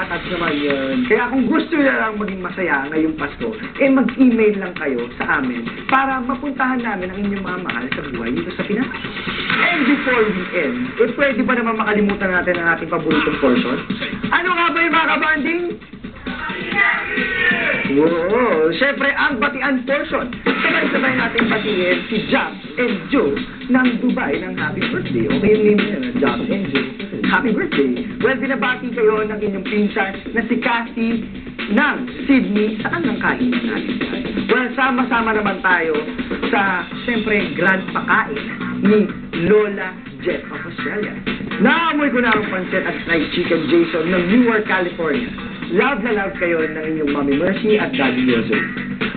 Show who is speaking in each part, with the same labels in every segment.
Speaker 1: nakakatouch naman yun. Kaya kung gusto nyo lang maging masaya ngayong Pasko, eh mag-email lang kayo sa amin para mapuntahan namin ang inyong mga mahal sa buhay dito sa Pinas. And before we end, eh pwede ba naman makalimutan natin ang ating paboritong portion? Ano nga ba yung mga kabanding? Wow! Siyempre, ang batian portion. Sabay-sabay natin batiin si Jack and Joe ng Dubai ng happy birthday. Okay yung name niya, Jack and Joe. Happy birthday! Well, binabati kayo ng inyong pinsan na si Cassie ng Sydney. Saan ang kainan natin? Well, sama-sama naman tayo sa, siyempre, grand pakain ni Lola Jet of Australia. Naamoy ko na ang pancit at fried chicken Jason ng Newark, California. Love na love kayo ng inyong Mami Mercy at Daddy Yozo.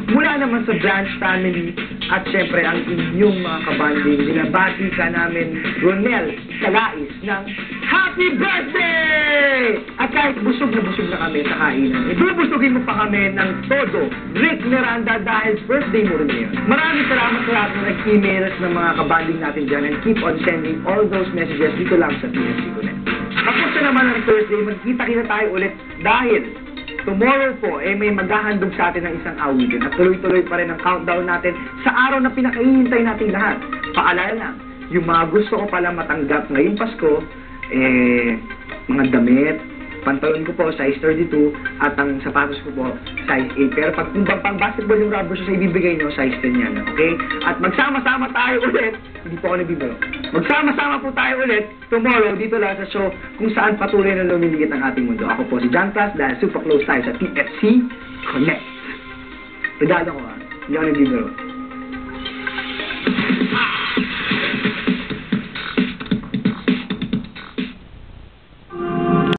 Speaker 1: Mula naman sa Branch family at syempre ang inyong mga kabanding, binabati ka namin Ronel Calais ng Happy Birthday! At kahit busog na kami sa kainan, ibubusugin mo pa kami ng todo Rick Miranda dahil birthday mo rin ngayon. Maraming salamat sa lahat na nag-emails ng mga kabanding natin dyan and keep on sending all those messages dito lang sa TFC Connect. Tapos na naman ang Thursday, magkita-kita tayo ulit dahil tomorrow po, eh may maghahandog sa atin ng isang awitin at tuloy-tuloy pa rin ang countdown natin sa araw na pinakahihintay natin lahat. Paalala lang, yung mga gusto ko pala matanggap ngayong Pasko, eh, mga damit, pantalon ko po, size 32, at ang sapatos ko po, size 8. Pero pag pang basketball yung rubber shoes, ibibigay nyo, size 10 yan, okay? At magsama-sama tayo ulit, hindi po ako nagbibiro, magsama-sama po tayo ulit tomorrow dito lang sa show kung saan patuloy na lumiligit ang ating mundo. Ako po si John Class dahil super close tayo sa TFC Connect. Pedalo ko hindi ako nagbibiro.